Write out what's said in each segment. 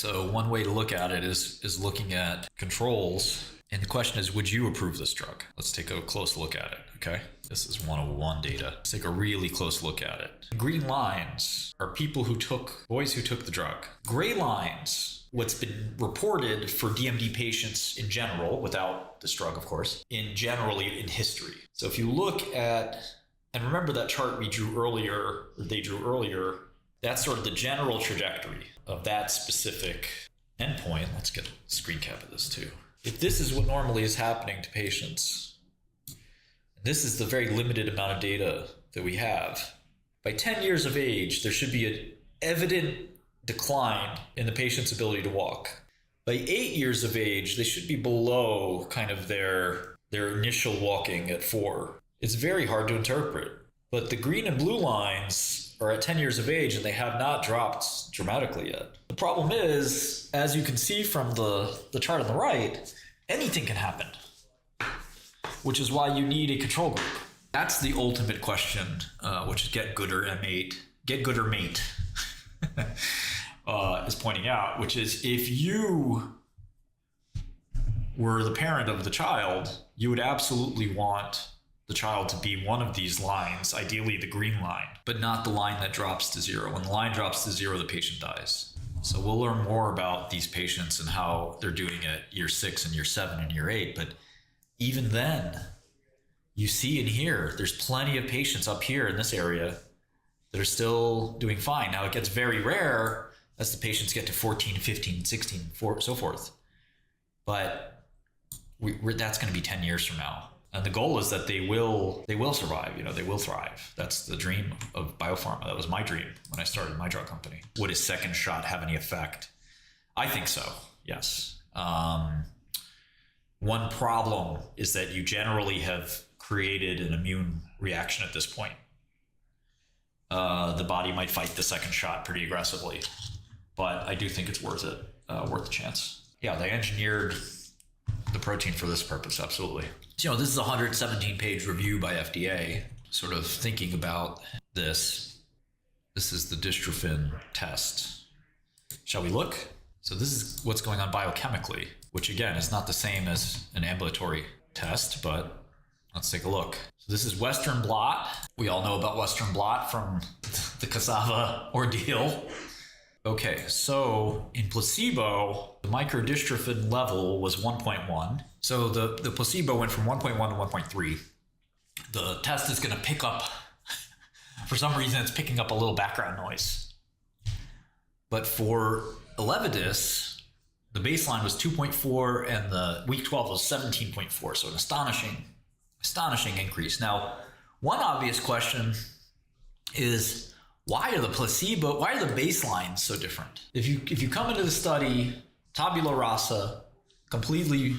So one way to look at it is looking at controls. And the question is, would you approve this drug? Let's take a close look at it, okay? This is 101 data. Let's take a really close look at it. Green lines are boys who took the drug. Gray lines, what's been reported for DMD patients in general, without this drug, of course, in generally in history. So if you look at, and remember that chart we drew earlier, or they drew earlier, that's sort of the general trajectory of that specific endpoint. Let's get a screen cap of this too. If this is what normally is happening to patients, and this is the very limited amount of data that we have, by 10 years of age, there should be an evident decline in the patient's ability to walk. By 8 years of age, they should be below kind of their initial walking at 4. It's very hard to interpret, but the green and blue lines are at 10 years of age and they have not dropped dramatically yet. The problem is, as you can see from the chart on the right, anything can happen, which is why you need a control group. That's the ultimate question, which is 𝗥𝗏𝗄𝗏 is pointing out, which is if you were the parent of the child, you would absolutely want the child to be one of these lines, ideally the green line, but not the line that drops to 0. When the line drops to 0, the patient dies. So we'll learn more about these patients and how they're doing at year 6 and year 7 and year 8. But even then, you see in here, there's plenty of patients up here in this area that are still doing fine. Now, it gets very rare as the patients get to 14, 15, 16, so forth. But that's going to be 10 years from now. And the goal is that they will survive, they will thrive. That's the dream of biopharma. That was my dream when I started my drug company. Would a second shot have any effect? I think so, yes. One problem is that you generally have created an immune reaction at this point. The body might fight the second shot pretty aggressively, but I do think it's worth it, worth the chance. Yeah, they engineered the protein for this purpose, absolutely. So, this is a 117-page review by FDA, sort of thinking about this. This is the dystrophin test. Shall we look? So this is what's going on biochemically, which again is not the same as an ambulatory test, but let's take a look. So this is Western blot. We all know about Western blot from the cassava ordeal. Okay, so in placebo, the microdystrophin level was 1.1. So the placebo went from 1.1 to 1.3. The test is going to pick up, for some reason, it's picking up a little background noise. But for ELEVIDYS, the baseline was 2.4 and the week 12 was 17.4. So an astonishing increase. Now, one obvious question is, why are the baselines so different? If you come into the study, tabula rasa, completely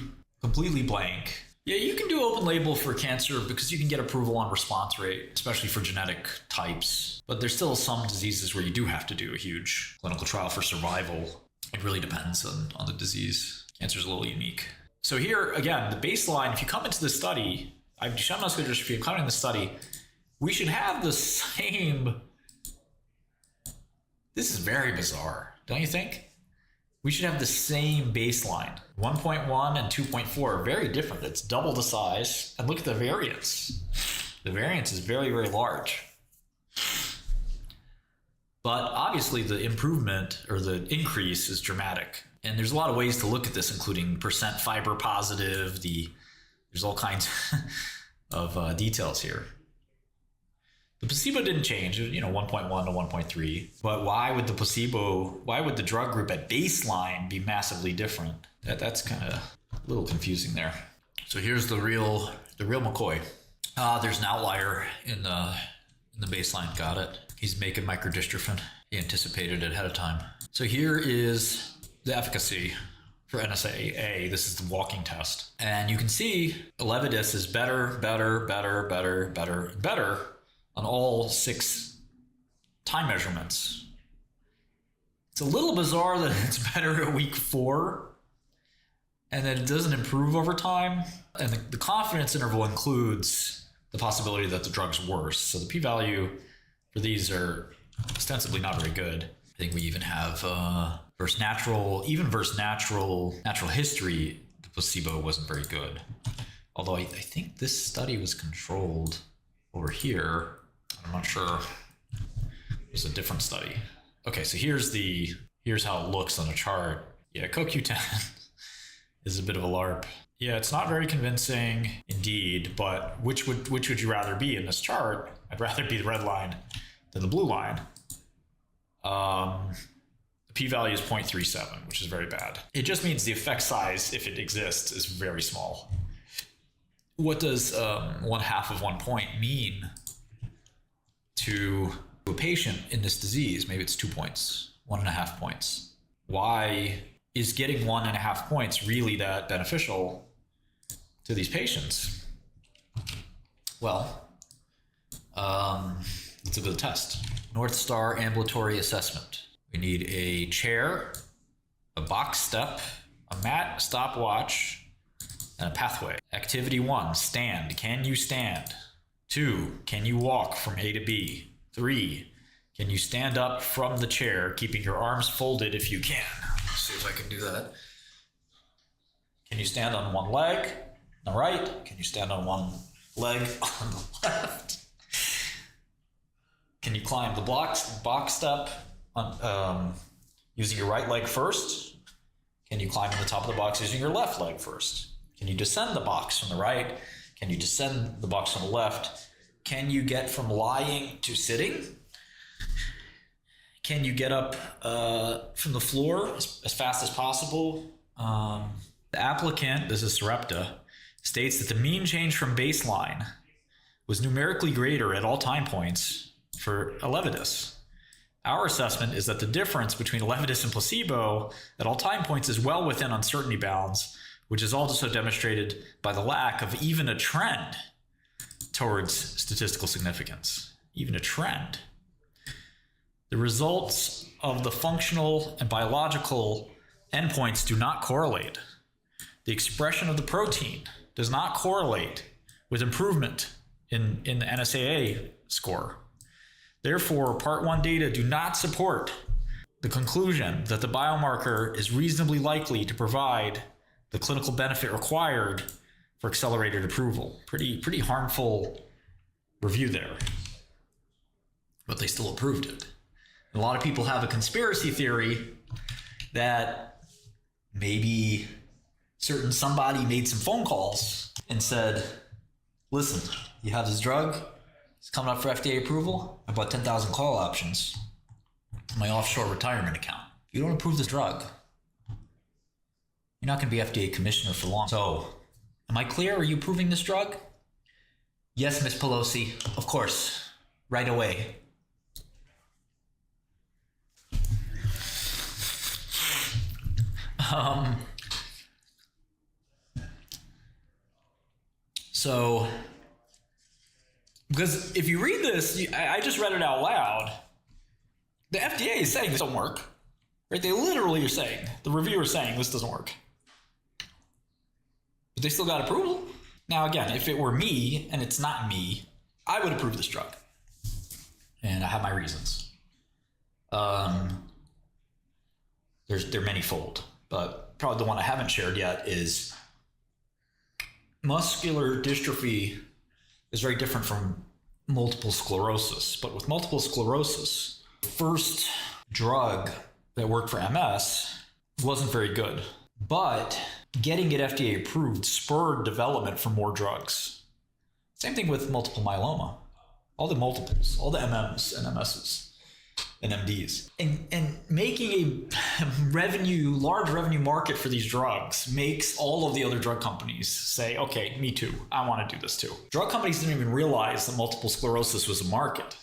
blank, yeah, you can do open label for cancer because you can get approval on response rate, especially for genetic types. But there's still some diseases where you do have to do a huge clinical trial for survival. It really depends on the disease. Cancer is a little unique. So here, again, the baseline, if you come into the study, I have Duchenne muscular dystrophy, I'm coming in the study, we should have the same. This is very bizarre, don't you think? We should have the same baseline. 1.1 and 2.4 are very different. It's double the size. And look at the variance. The variance is very, very large. But obviously the improvement or the increase is dramatic. And there's a lot of ways to look at this, including percent fiber positive. There's all kinds of details here. The placebo didn't change, 1.1 to 1.3. But why would the drug group at baseline be massively different? That's kind of a little confusing there. So here's the real McCoy. There's an outlier in the baseline. Got it. He's making microdystrophin. He anticipated it ahead of time. So here is the efficacy for NSAA. This is the walking test. And you can see ELEVIDYS is better on all 6 time measurements. It's a little bizarre that it's better at week 4 and that it doesn't improve over time. And the confidence interval includes the possibility that the drug's worse. So the p-value for these are ostensibly not very good. I think we even have versus natural history, the placebo wasn't very good. Although I think this study was controlled over here. I'm not sure. It was a different study. Okay, so here's how it looks on a chart. Yeah, CoQ10 is a bit of a LARP. Yeah, it's not very convincing indeed, but which would you rather be in this chart? I'd rather be the red line than the blue line. The p-value is 0.37, which is very bad. It just means the effect size, if it exists, is very small. What does 1/2 of 1 point mean to a patient in this disease? Maybe it's 2 points, 1.5 points. Why is getting 1.5 points really that beneficial to these patients? Well, let's look at the test. North Star Ambulatory Assessment. We need a chair, a box step, a mat, stopwatch, and a pathway. Activity 1, stand. Can you stand? 2, can you walk from A to B? 3, can you stand up from the chair, keeping your arms folded if you can? Let's see if I can do that. Can you stand on one leg on the right? Can you stand on one leg on the left? Can you climb the box step using your right leg first? Can you climb to the top of the box using your left leg first? Can you descend the box from the right? Can you descend the box from the left? Can you get from lying to sitting? Can you get up from the floor as fast as possible? The applicant, this is Sarepta, states that the mean change from baseline was numerically greater at all time points for ELEVIDYS. Our assessment is that the difference between ELEVIDYS and placebo at all time points is well within uncertainty bounds, which is also demonstrated by the lack of even a trend towards statistical significance. Even a trend. The results of the functional and biological endpoints do not correlate. The expression of the protein does not correlate with improvement in the NSAA score. Therefore, Part 1 data do not support the conclusion that the biomarker is reasonably likely to provide the clinical benefit required for accelerated approval. Pretty harmful review there. But they still approved it. A lot of people have a conspiracy theory that maybe somebody made some phone calls and said, listen, you have this drug, it's coming up for FDA approval. I bought 10,000 call options in my offshore retirement account. If you don't approve this drug, you're not going to be FDA commissioner for long. So, am I clear? Are you approving this drug? Yes, Miss Pelosi, of course, right away. So, because if you read this, I just read it out loud. The FDA is saying this doesn't work, right? They literally are saying, the reviewer is saying this doesn't work. But they still got approval. Now, again, if it were me and it's not me, I would approve this drug. And I have my reasons. They're manyfold, but probably the one I haven't shared yet is muscular dystrophy is very different from multiple sclerosis. But with multiple sclerosis, the first drug that worked for MS wasn't very good. But getting it FDA approved spurred development for more drugs. Same thing with multiple myeloma. All the multiples, all the MMs and MSs and MDs. And making a large revenue market for these drugs makes all of the other drug companies say, okay, me too, I want to do this too. Drug companies didn't even realize that multiple sclerosis was a market.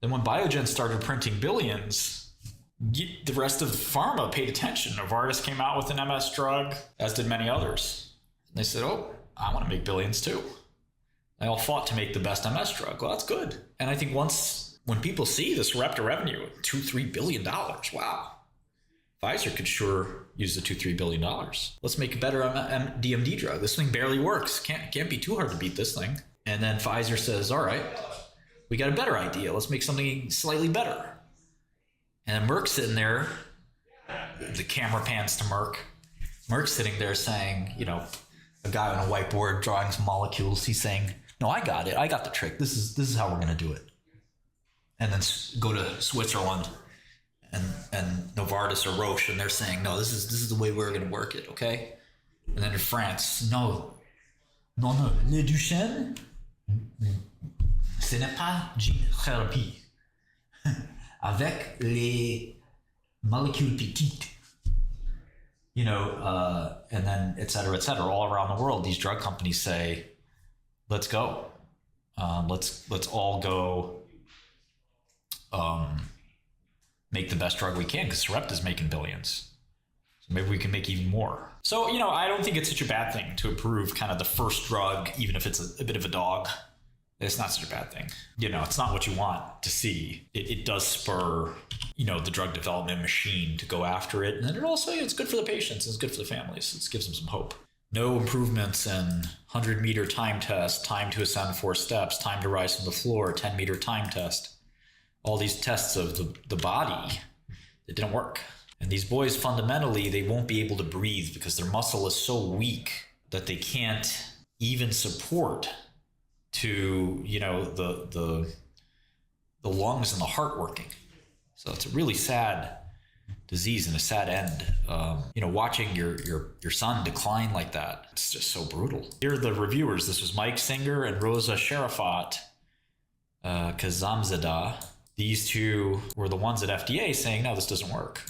Then when Biogen started printing billions, the rest of pharma paid attention. Novartis came out with an MS drug, as did many others. And they said, oh, I want to make billions too. They all fought to make the best MS drug. Well, that's good. And I think when people see this Sarepta revenue, $2-3 billion, wow. Pfizer could sure use the $2-3 billion. Let's make a better DMD drug. This thing barely works. Can't be too hard to beat this thing. And then Pfizer says, all right, we got a better idea. Let's make something slightly better. And then Merck's sitting there the camera pans to Merck. Merck's sitting there saying, you know, a guy on a whiteboard drawing some molecules. He's saying, no, I got it. I got the trick. This is how we're going to do it. And then go to Switzerland and Novartis or Roche, and they're saying, no, this is the way we're going to work it, okay? And then in France, no, le Duchenne, ce n'est pas gene thérapie avec les molécules petites. You know, and then et cetera, all around the world, these drug companies say, let's go. Let's all go make the best drug we can, because Sarepta's making billions. So maybe we can make even more. So, you know, I don't think it's such a bad thing to approve kind of the first drug, even if it's a bit of a dog. It's not such a bad thing. You know, it's not what you want to see. It does spur, you know, the drug development machine to go after it. And then it also, it's good for the patients. It's good for the families. It gives them some hope. No improvements in 100-meter time test, time to ascend 4 steps, time to rise from the floor, 10-meter time test. All these tests of the body, it didn't work. And these boys, fundamentally, they won't be able to breathe because their muscle is so weak that they can't even support to, you know, the lungs and the heart working. So it's a really sad disease and a sad end. You know, watching your son decline like that, it's just so brutal. Here are the reviewers. This was Mike Singer and Rosa Shkreli. These two were the ones at FDA saying, no, this doesn't work.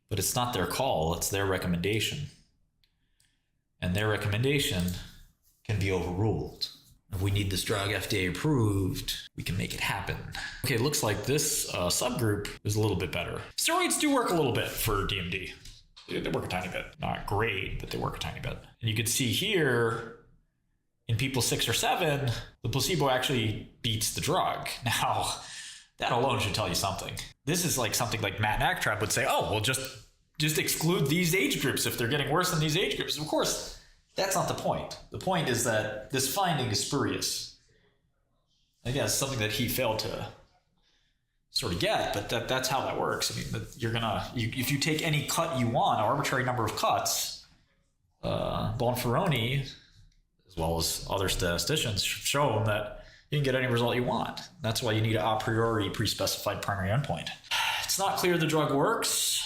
But it's not their call, it's their recommendation. And their recommendation can be overruled. If we need this drug FDA approved, we can make it happen. Okay, it looks like this subgroup is a little bit better. Steroids do work a little bit for DMD. They work a tiny bit. Not great, but they work a tiny bit. And you can see here, in people 6 or 7, the placebo actually beats the drug. Now, that alone should tell you something. This is like something like Matt Nacktrap would say, oh, well, just exclude these age groups if they're getting worse than these age groups. Of course, that's not the point. The point is that this finding is spurious. Again, it's something that he failed to sort of get, but that's how that works. I mean, if you take any cut you want, an arbitrary number of cuts, Bonferroni, as well as other statisticians, have shown that you can get any result you want. That's why you need an a priori pre-specified primary endpoint. It's not clear the drug works.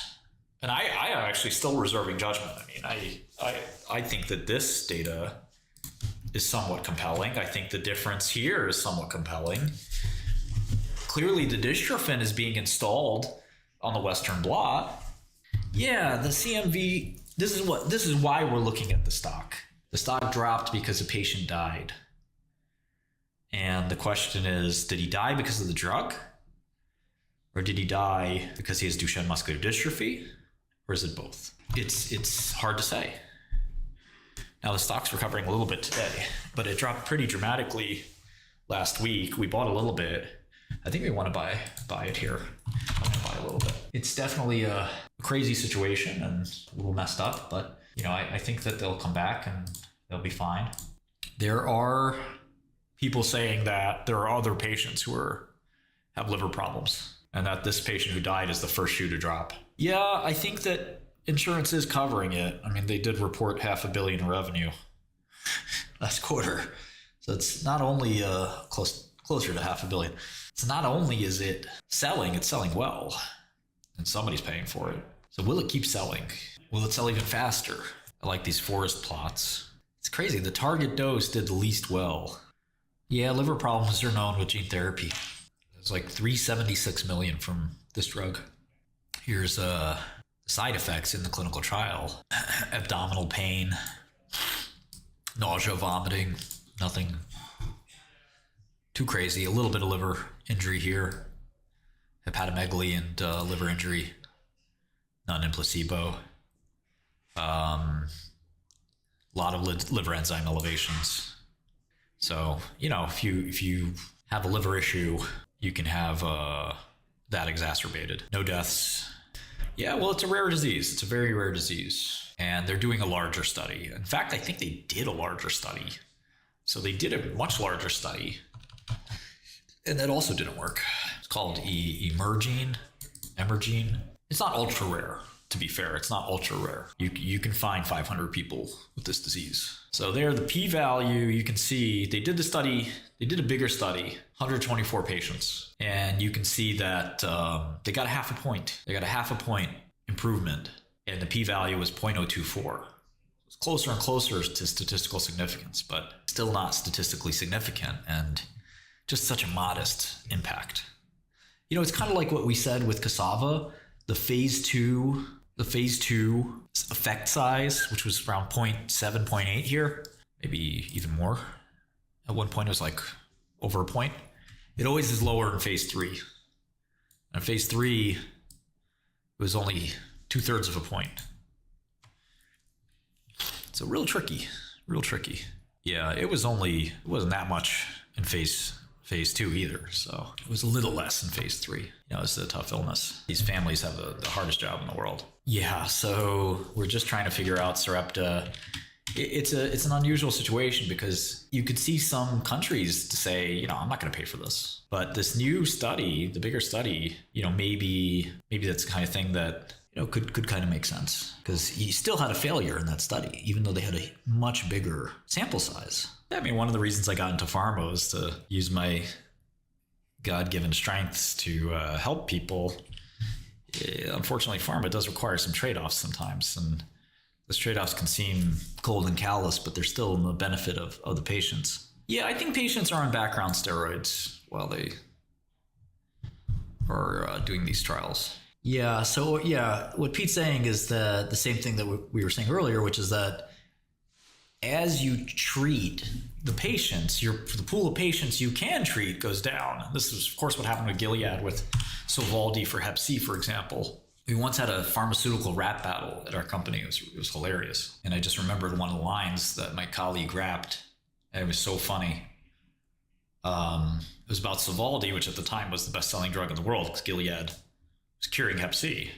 And I am actually still reserving judgment. I mean, I think that this data is somewhat compelling. I think the difference here is somewhat compelling. Clearly, the dystrophin is being installed on the Western blot. Yeah, the CMV, this is why we're looking at the stock. The stock dropped because a patient died. And the question is, did he die because of the drug? Or did he die because he has Duchenne muscular dystrophy? Or is it both? It's hard to say. Now the stock's recovering a little bit today, but it dropped pretty dramatically last week. We bought a little bit. I think we want to buy it here. I'm going to buy a little bit. It's definitely a crazy situation and a little messed up, but you know, I think that they'll come back and they'll be fine. There are people saying that there are other patients who have liver problems, and that this patient who died is the first shoe to drop. Yeah, I think that insurance is covering it. I mean, they did report $500 million in revenue last quarter. So it's not only closer to $500 million. It's not only is it selling, it's selling well, and somebody's paying for it. So will it keep selling? Will it sell even faster? I like these forest plots. It's crazy. The target dose did the least well. Yeah, liver problems are known with gene therapy. It's like $376 million from this drug. Here's side effects in the clinical trial. Abdominal pain, nausea, vomiting, nothing too crazy. A little bit of liver injury here. Hepatomegaly and liver injury, none in placebo. A lot of liver enzyme elevations. So, you know, if you have a liver issue, you can have that exacerbated. No deaths. Yeah, well, it's a rare disease. It's a very rare disease. And they're doing a larger study. In fact, I think they did a larger study. So they did a much larger study. And that also didn't work. It's called emerging. It's not ultra rare, to be fair. It's not ultra rare. You can find 500 people with this disease. So there, the p-value, you can see they did the study, they did a bigger study, 124 patients. And you can see that they got a half a point. They got a half a point improvement, and the p-value was 0.024. It's closer and closer to statistical significance, but still not statistically significant, and just such a modest impact. You know, it's kind of like what we said with cassava, the phase 2 effect size, which was around 0.7, 0.8 here, maybe even more. At one point it was like over a point. It always is lower in phase 3. And in phase 3, it was only 2/3 of a point. So real tricky. Yeah, it wasn't that much in phase 2 either. So it was a little less in phase 3. You know, it's a tough illness. These families have the hardest job in the world. Yeah, so we're just trying to figure out Sarepta. It's an unusual situation because you could see some countries to say, you know, I'm not going to pay for this. But this new study, the bigger study, you know, maybe that's the kind of thing that, you know, could kind of make sense, because you still had a failure in that study, even though they had a much bigger sample size. I mean, one of the reasons I got into pharma was to use my God-given strengths to help people. Unfortunately, pharma does require some trade-offs sometimes, and those trade-offs can seem cold and callous, but they're still in the benefit of the patients. Yeah, I think patients are on background steroids while they are doing these trials. Yeah, so yeah, what Pete's saying is the same thing that we were saying earlier, which is that as you treat the patients, the pool of patients you can treat goes down. This is, of course, what happened with Gilead with Sovaldi for Hep C, for example. We once had a pharmaceutical rap battle at our company. It was hilarious. And I just remembered one of the lines that my colleague rapped, and it was so funny. It was about Sovaldi, which at the time was the best-selling drug in the world, because Gilead was curing Hep C.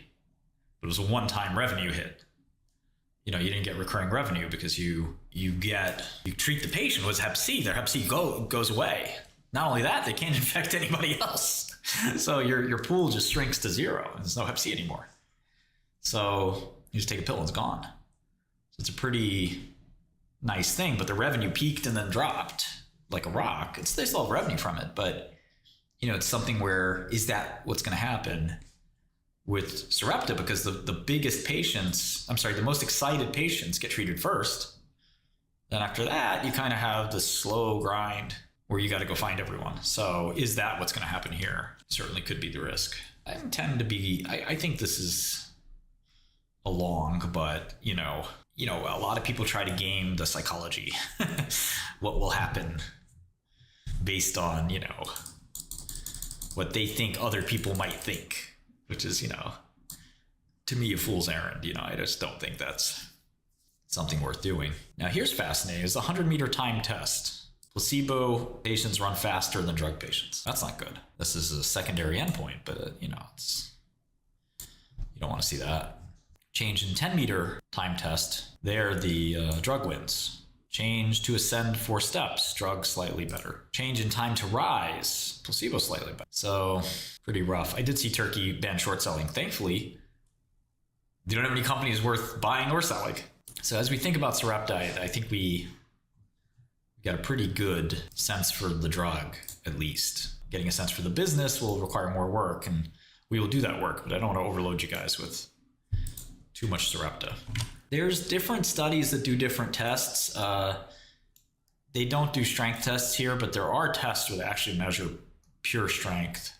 But it was a one-time revenue hit. You know, you didn't get recurring revenue because you treat the patient with Hep C, their Hep C goes away. Not only that, they can't infect anybody else. So your pool just shrinks to zero, and there's no Hep C anymore. So you just take a pill and it's gone. So it's a pretty nice thing, but the revenue peaked and then dropped like a rock. They still have revenue from it, but you know, it's something where, is that what's going to happen with Sarepta? Because the biggest patients, the most excited patients get treated first. Then after that, you kind of have the slow grind where you got to go find everyone. So is that what's going to happen here? Certainly could be the risk. I think this is a long, but you know, a lot of people try to game the psychology. What will happen based on, you know, what they think other people might think, which is, you know, to me, a fool's errand. You know, I just don't think that's something worth doing. Now, here's fascinating. It's a 100-meter time test. Placebo patients run faster than drug patients. That's not good. This is a secondary endpoint, but, you know, you don't want to see that. Change in 10-meter time test. There, the drug wins. Change to ascend 4 steps, drug slightly better. Change in time to rise, placebo slightly better. So pretty rough. I did see Turkey ban short selling. Thankfully, they don't have any companies worth buying or selling. So as we think about Sarepta, I think we got a pretty good sense for the drug, at least. Getting a sense for the business will require more work, and we will do that work, but I don't want to overload you guys with too much Sarepta. There's different studies that do different tests. They don't do strength tests here, but there are tests where they actually measure pure strength.